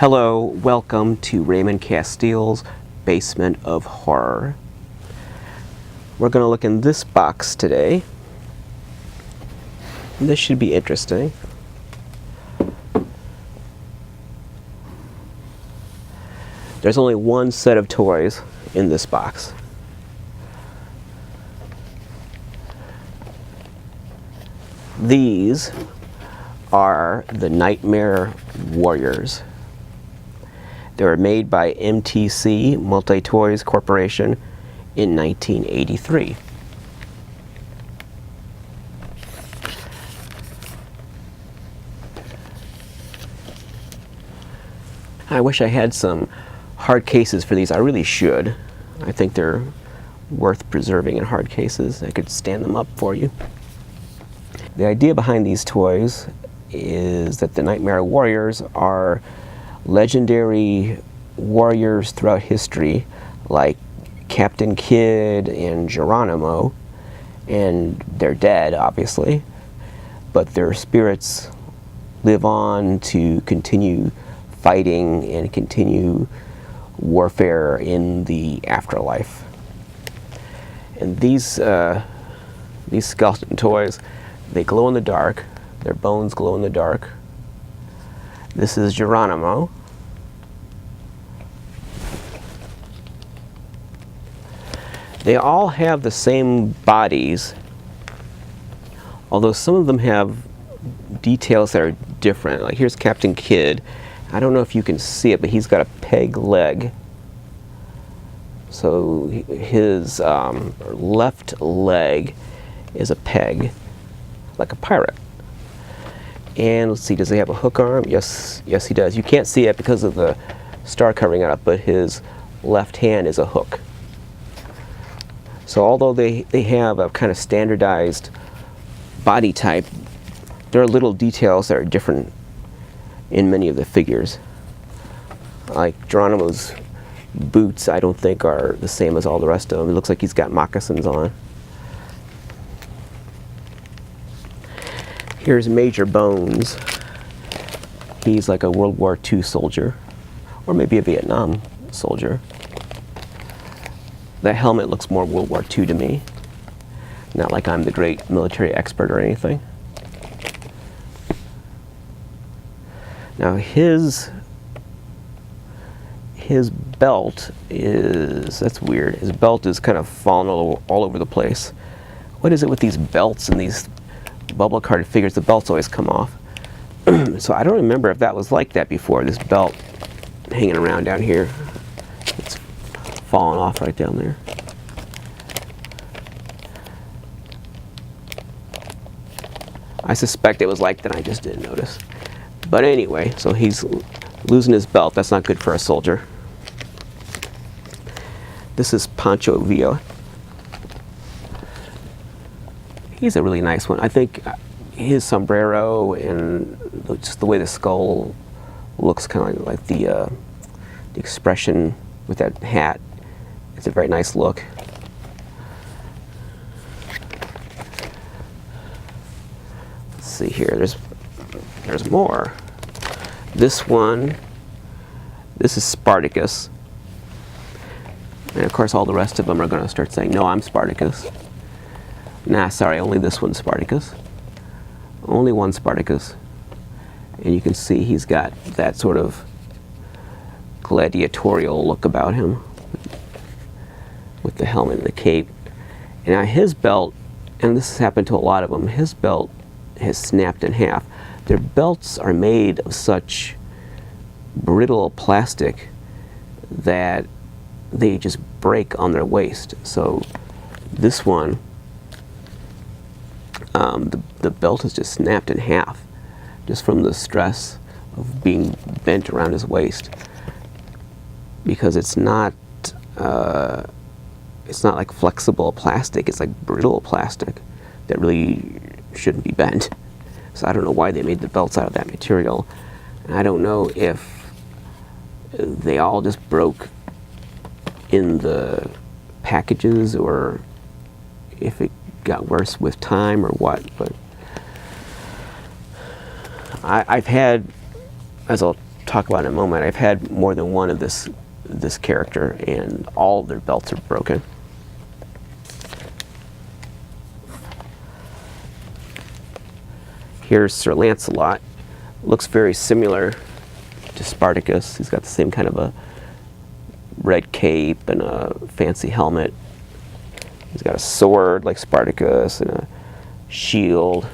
Hello, welcome to Raymond Castile's Basement of Horror. We're going to look in this box today. This should be interesting. There's only one set of toys in this box. These are the Nightmare Warriors. They were made by MTC Multi-Toys Corporation in 1983. I wish I had some hard cases for these. I really should. I think they're worth preserving in hard cases. I could stand them up for you. The idea behind these toys is that the Nightmare Warriors are legendary warriors throughout history, like Captain Kidd and Geronimo, and they're dead, obviously, but their spirits live on to continue fighting and continue warfare in the afterlife. And these skeleton toys, they glow in the dark. Their bones glow in the dark. This is Geronimo. They all have the same bodies, although some of them have details that are different. Like here's Captain Kidd. I don't know if you can see it, but he's got a peg leg. So his left leg is a peg, like a pirate. And let's see, does he have a hook arm? Yes, he does. You can't see it because of the star covering it up, but his left hand is a hook. So although they have a kind of standardized body type, there are little details that are different in many of the figures. Like Geronimo's boots, I don't think are the same as all the rest of them. It looks like he's got moccasins on. Here's Major Bones. He's like a World War II soldier, or maybe a Vietnam soldier. That helmet looks more World War II to me. Not like I'm the great military expert or anything. Now his belt is, that's weird. His belt is kind of falling all over the place. What is it with these belts and these bubble carded figures? The belts always come off. So I don't remember if that was like that before, this belt hanging around down here. It's falling off right down there. I suspect it was like that, I just didn't notice. But anyway, so he's losing his belt. That's not good for a soldier. This is Pancho Villa. He's a really nice one. I think his sombrero and just the way the skull looks, kind of like the expression with that hat. It's a very nice look. Let's see here. There's more. This one. This is Spartacus. And of course, all the rest of them are going to start saying, "No, I'm Spartacus." Nah, sorry, only this one's Spartacus. Only one Spartacus. And you can see he's got that sort of gladiatorial look about him with the helmet and the cape. And now his belt, and this has happened to a lot of them, his belt has snapped in half. Their belts are made of such brittle plastic that they just break on their waist. So this one, the belt is just snapped in half just from the stress of being bent around his waist, because it's not like flexible plastic, it's like brittle plastic that really shouldn't be bent. So I don't know why they made the belts out of that material. And I don't know if they all just broke in the packages or if it got worse with time or what, but I've had, as I'll talk about in a moment. I've had more than one of this character, and all of their belts are broken. Here's Sir Lancelot. Looks very similar to Spartacus. He's got the same kind of a red cape and a fancy helmet. He's got a sword like Spartacus and a shield.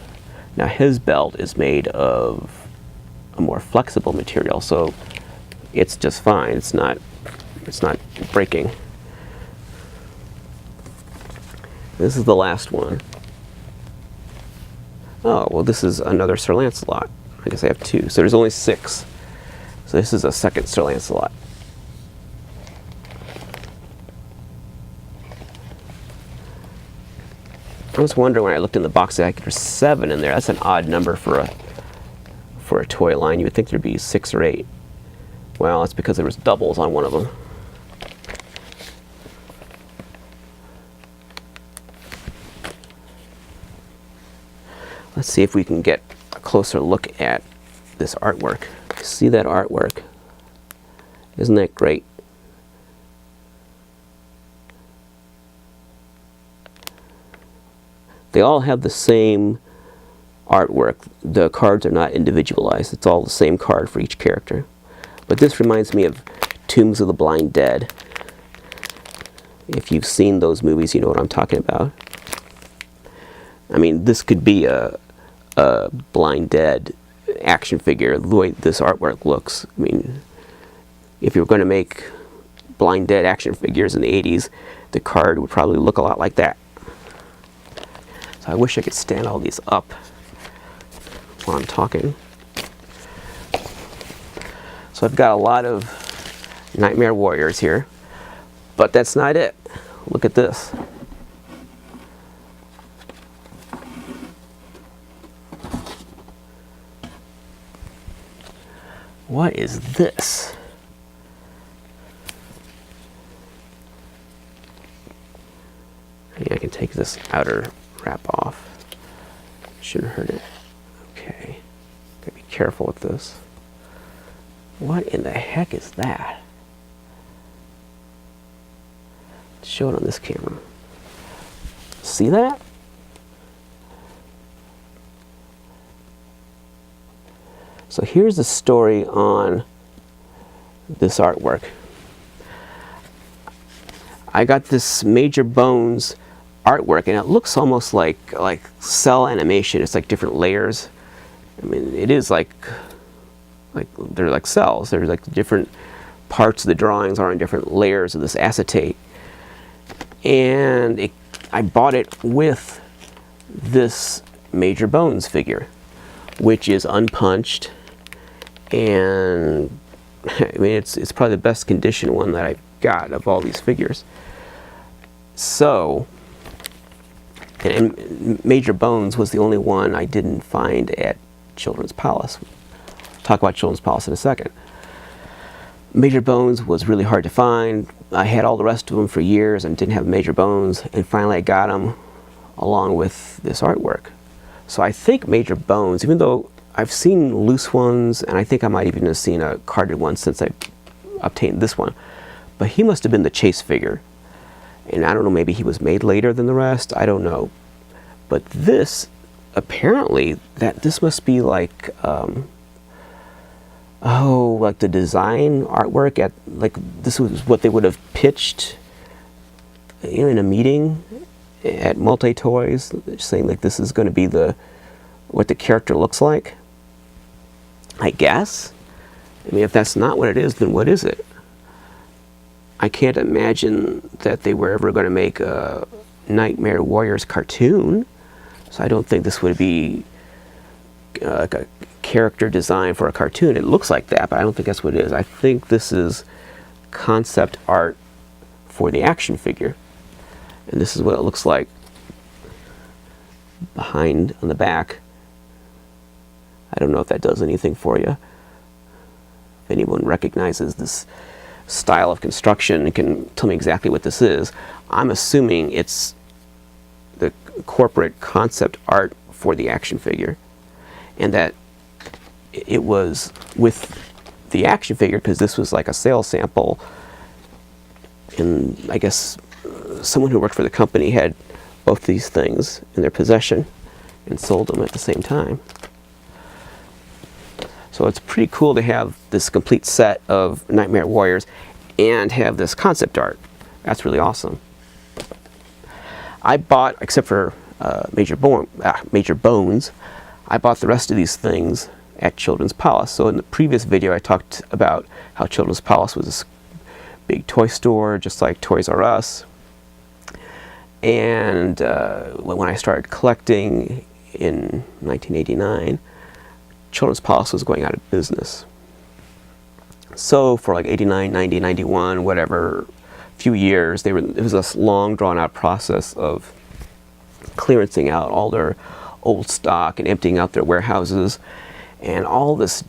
Now his belt is made of a more flexible material, so it's just fine. It's not breaking. This is the last one. Oh, well, this is another Sir Lancelot. I guess I have two, so there's only 6. So this is a second Sir Lancelot. I was wondering when I looked in the box that there's 7 in there. That's an odd number for a toy line. You would think there'd be 6 or 8. Well, that's because there was doubles on one of them. Let's see if we can get a closer look at this artwork. See that artwork? Isn't that great? They all have the same artwork. The cards are not individualized. It's all the same card for each character. But this reminds me of Tombs of the Blind Dead. If you've seen those movies, you know what I'm talking about. I mean, this could be a Blind Dead action figure, the way this artwork looks. I mean, if you were going to make Blind Dead action figures in the 80s, the card would probably look a lot like that. So I wish I could stand all these up while I'm talking. So I've got a lot of Nightmare Warriors here, but that's not it. Look at this. What is this? Maybe I can take this outer wrap off. Shouldn't hurt it. Okay. Gotta be careful with this. What in the heck is that? Let's show it on this camera. See that? So here's the story on this artwork. I got this Major Bones artwork, and it looks almost like cell animation. It's like different layers. I mean, it is like they're like cells. There's like different parts of the drawings are in different layers of this acetate. And I bought it with this Major Bones figure, which is unpunched, and I mean it's probably the best condition one that I've got of all these figures. So, and Major Bones was the only one I didn't find at Children's Palace. I'll talk about Children's Palace in a second. Major Bones was really hard to find. I had all the rest of them for years and didn't have Major Bones, and finally I got them along with this artwork. So I think Major Bones, even though I've seen loose ones, and I think I might even have seen a carded one since I obtained this one, but he must have been the chase figure. And I don't know, maybe he was made later than the rest, I don't know. But this, apparently, this must be like, like the design artwork at, like, this was what they would have pitched, you know, in a meeting at Multi-Toys, saying like this is going to be what the character looks like. I guess. I mean, if that's not what it is, then what is it? I can't imagine that they were ever going to make a Nightmare Warriors cartoon, so I don't think this would be like a character design for a cartoon. It looks like that, but I don't think that's what it is. I think this is concept art for the action figure, and this is what it looks like behind on the back. I don't know if that does anything for you. If anyone recognizes this style of construction and can tell me exactly what this is. I'm assuming it's the corporate concept art for the action figure, and that it was with the action figure because this was like a sales sample, and I guess someone who worked for the company had both these things in their possession and sold them at the same time. So it's pretty cool to have this complete set of Nightmare Warriors and have this concept art. That's really awesome. I bought, except for Major Bones, I bought the rest of these things at Children's Palace. So in the previous video I talked about how Children's Palace was this big toy store, just like Toys R Us. And when I started collecting in 1989, Children's Palace was going out of business. So for like 89, 90, 91, whatever, few years, it was this long drawn out process of clearancing out all their old stock and emptying out their warehouses, and all this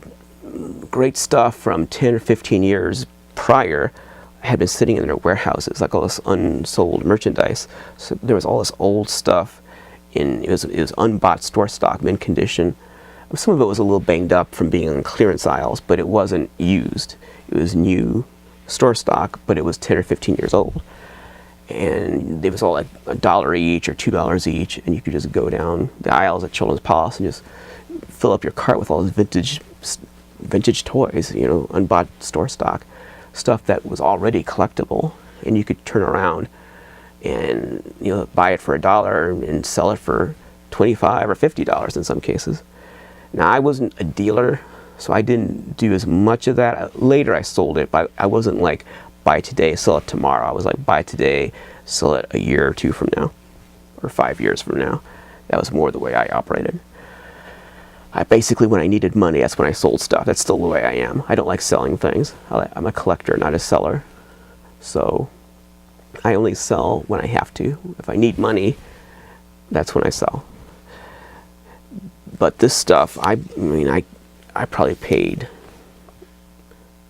great stuff from 10 or 15 years prior had been sitting in their warehouses, like all this unsold merchandise. So there was all this old stuff it was unbought store stock, mint condition. Some of it was a little banged up from being on clearance aisles, but it wasn't used. It was new store stock, but it was 10 or 15 years old. And it was all like $1 each or $2 each, and you could just go down the aisles at Children's Palace and just fill up your cart with all this vintage toys, you know, unbought store stock, stuff that was already collectible, and you could turn around and, you know, buy it for $1 and sell it for $25 or $50 in some cases. Now, I wasn't a dealer, so I didn't do as much of that. Later I sold it, but I wasn't like buy today, sell it tomorrow. I was like buy today, sell it a year or two from now, or 5 years from now. That was more the way I operated. I basically, when I needed money, that's when I sold stuff. That's still the way I am. I don't like selling things. I'm a collector, not a seller. So I only sell when I have to. If I need money, that's when I sell. But this stuff, I probably paid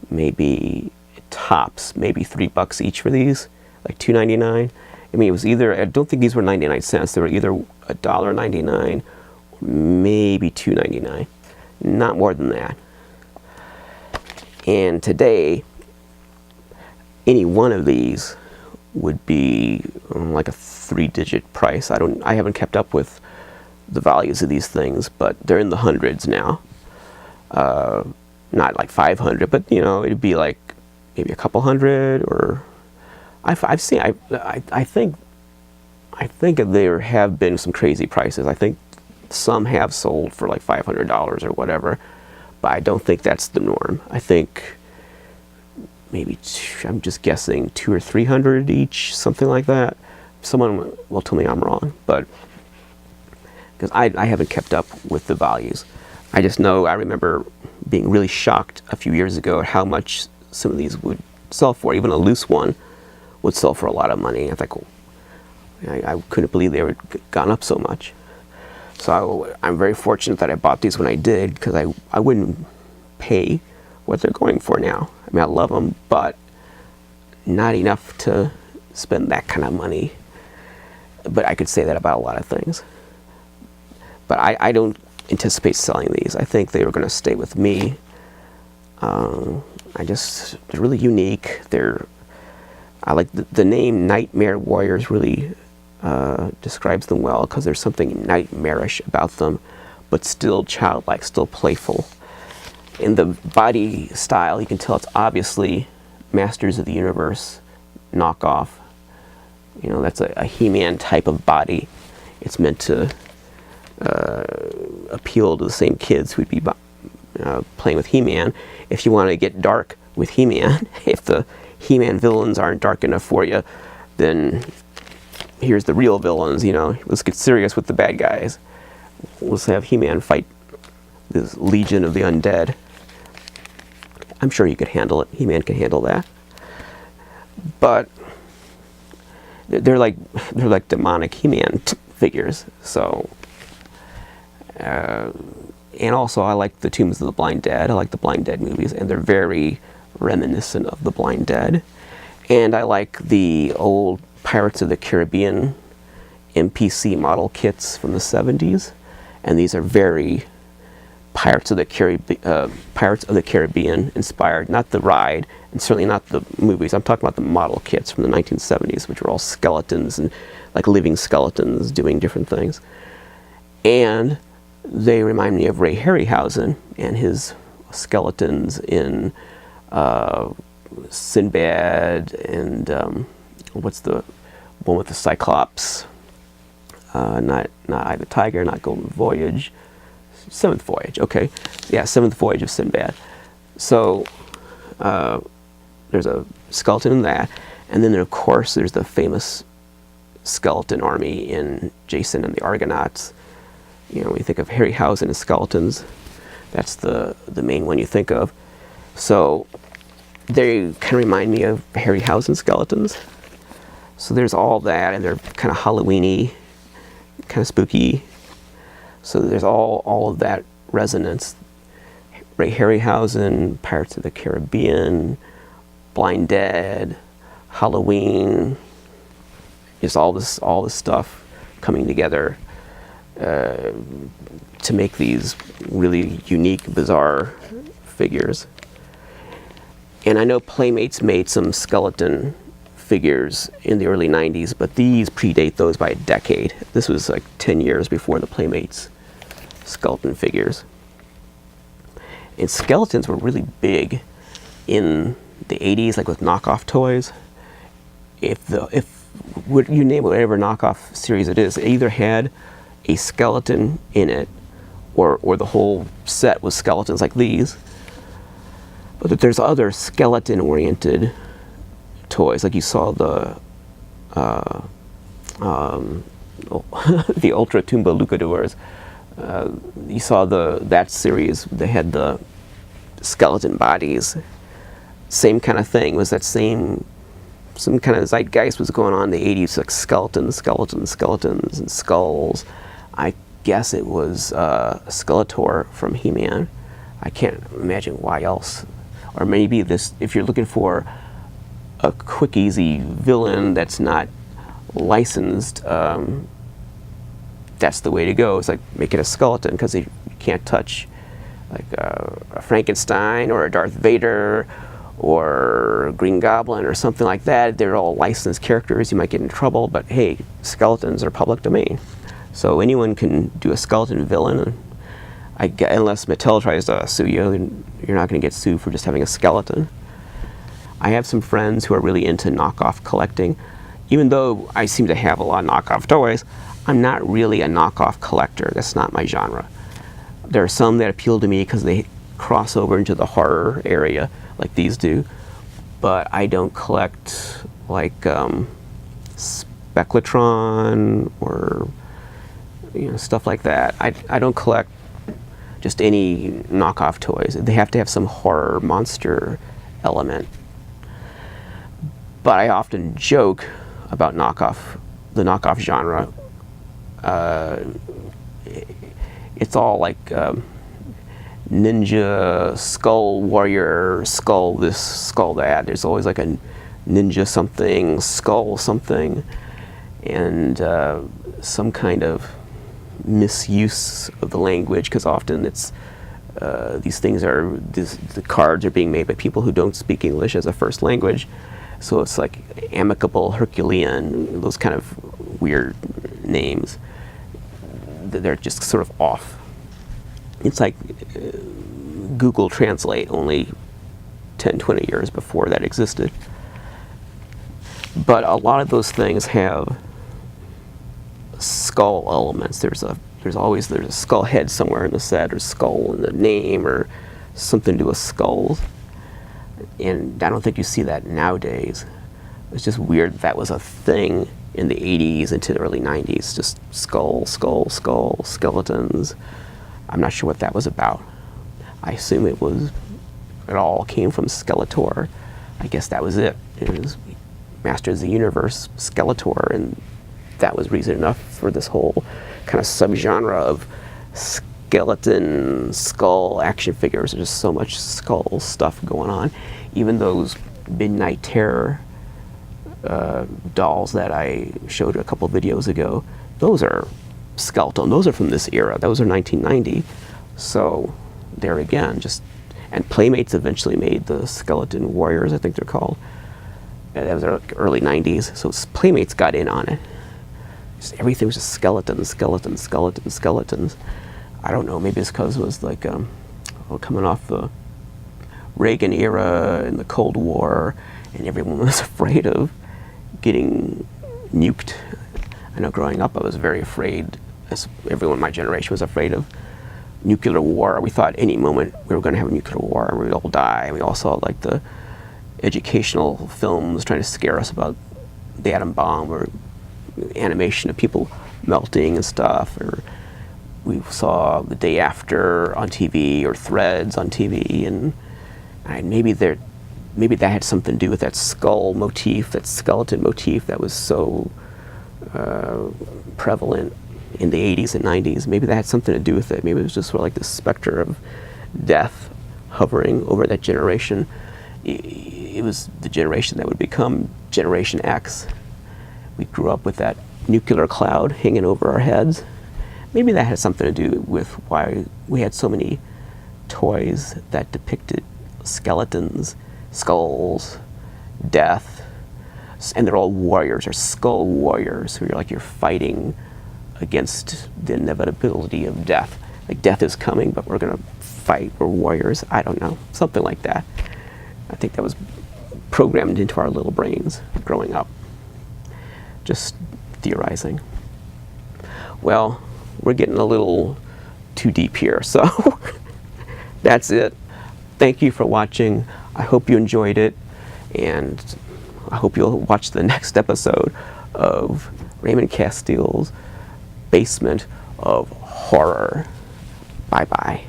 maybe tops, maybe $3 each for these, like $2.99. I mean, it was either, I don't think these were 99 cents. They were either $1.99 or maybe $2.99. Not more than that. And today, any one of these would be like a 3-digit price. I haven't kept up with the values of these things, but they're in the hundreds now. Not like 500, but you know, it'd be like maybe a couple hundred, or I've seen. I think there have been some crazy prices. I think some have sold for like $500 or whatever, but I don't think that's the norm. I think maybe I'm just guessing 200 or 300 each, something like that. Someone will tell me I'm wrong, but because I haven't kept up with the values. I just know I remember being really shocked a few years ago at how much some of these would sell for. Even a loose one would sell for a lot of money. I think I couldn't believe they had gone up so much. So I'm very fortunate that I bought these when I did, because I wouldn't pay what they're going for now. I mean, I love them, but not enough to spend that kind of money. But I could say that about a lot of things. But I don't anticipate selling these. I think they were going to stay with me. They're really unique. I like the name Nightmare Warriors really describes them well, because there's something nightmarish about them, but still childlike, still playful. In the body style, you can tell it's obviously Masters of the Universe knockoff. You know, that's a He-Man type of body. It's meant to appeal to the same kids who'd be playing with He-Man. If you want to get dark with He-Man, if the He-Man villains aren't dark enough for you, then here's the real villains. You know, let's get serious with the bad guys. Let's have He-Man fight this legion of the undead. I'm sure you could handle it. He-Man can handle that. But they're like demonic He-Man figures. So, and also I like the Tombs of the Blind Dead. I like the Blind Dead movies, and they're very reminiscent of the Blind Dead. And I like the old Pirates of the Caribbean MPC model kits from the 70s. And these are very Pirates of the Caribbean inspired, not the ride, and certainly not the movies. I'm talking about the model kits from the 1970s, which were all skeletons and like living skeletons doing different things. And they remind me of Ray Harryhausen and his skeletons in Sinbad and what's the one with the Cyclops? Not Eye of the Tiger, not Golden Voyage. Seventh Voyage, okay. Yeah, Seventh Voyage of Sinbad. So there's a skeleton in that. And then, of course, there's the famous skeleton army in Jason and the Argonauts. You know, when you think of Harryhausen and skeletons, that's the main one you think of. So they kind of remind me of Harryhausen skeletons. So there's all that, and they're kind of Halloween-y, kind of spooky. So there's all of that resonance. Ray Harryhausen, Pirates of the Caribbean, Blind Dead, Halloween, just all this stuff coming together to make these really unique, bizarre figures. And I know Playmates made some skeleton figures in the early 90s, but these predate those by a decade. This was like 10 years before the Playmates skeleton figures. And skeletons were really big in the 80s, like with knockoff toys. If you name whatever knockoff series it is, it either had a skeleton in it or the whole set was skeletons like these. But that there's other skeleton-oriented toys, like you saw the the Ultra Tumba Lucadors. You saw that series. They had the skeleton bodies. Same kind of thing. Was that some kind of zeitgeist was going on in the 80s, like skeletons, and skulls. I guess it was Skeletor from He-Man. I can't imagine why else. Or maybe this, if you're looking for a quick, easy villain that's not licensed, that's the way to go. It's like make it a skeleton, because you can't touch like a Frankenstein or a Darth Vader or a Green Goblin or something like that. They're all licensed characters. You might get in trouble, but hey, skeletons are public domain. So anyone can do a skeleton villain. Unless Mattel tries to sue you, then you're not going to get sued for just having a skeleton. I have some friends who are really into knockoff collecting. Even though I seem to have a lot of knockoff toys, I'm not really a knockoff collector. That's not my genre. There are some that appeal to me because they cross over into the horror area, like these do. But I don't collect like Spectratron or stuff like that. I don't collect just any knockoff toys. They have to have some horror monster element. But I often joke about the knockoff genre. It's all like ninja, skull warrior, skull this, skull that. There's always like a ninja something, skull something, and some kind of misuse of the language, because often it's these things the cards are being made by people who don't speak English as a first language. So it's like amicable, Herculean, those kind of weird names. They're just sort of off. It's like Google Translate only 10, 20 years before that existed. But a lot of those things have skull elements. There's a skull head somewhere in the set, or skull in the name, or something to do with skulls. And I don't think you see that nowadays. It's just weird that was a thing in the 80s into the early 90s. Just skull, skeletons. I'm not sure what that was about. I assume it all came from Skeletor. I guess that was it. It was Masters of the Universe, Skeletor, and that was reason enough for this whole kind of subgenre of skeleton, skull action figures. There's just so much skull stuff going on. Even those Midnight Terror dolls that I showed a couple videos ago, those are skeletal. Those are from this era. Those are 1990. So there again, and Playmates eventually made the Skeleton Warriors, I think they're called. That was early 90s. So Playmates got in on it. Everything was just skeletons. I don't know, maybe it's because it was like coming off the Reagan era and the Cold War, and everyone was afraid of getting nuked. I know growing up I was very afraid, as everyone in my generation was afraid of nuclear war. We thought any moment we were going to have a nuclear war and we'd all die. We all saw like the educational films trying to scare us about the atom bomb, or animation of people melting and stuff, or we saw The Day After on TV or Threads on TV, and maybe that had something to do with that skull motif, that skeleton motif that was so prevalent in the 80s and 90s. Maybe that had something to do with it. Maybe it was just sort of like the specter of death hovering over that generation. It was the generation that would become Generation X. We grew up with that nuclear cloud hanging over our heads. Maybe that had something to do with why we had so many toys that depicted skeletons, skulls, death, and they're all warriors, or skull warriors, who you're fighting against the inevitability of death. Like, death is coming, but we're gonna fight, we're warriors. I don't know, something like that. I think that was programmed into our little brains growing up. Just theorizing. Well, we're getting a little too deep here, so that's it. Thank you for watching. I hope you enjoyed it, and I hope you'll watch the next episode of Raymond Castile's Basement of Horror. Bye-bye.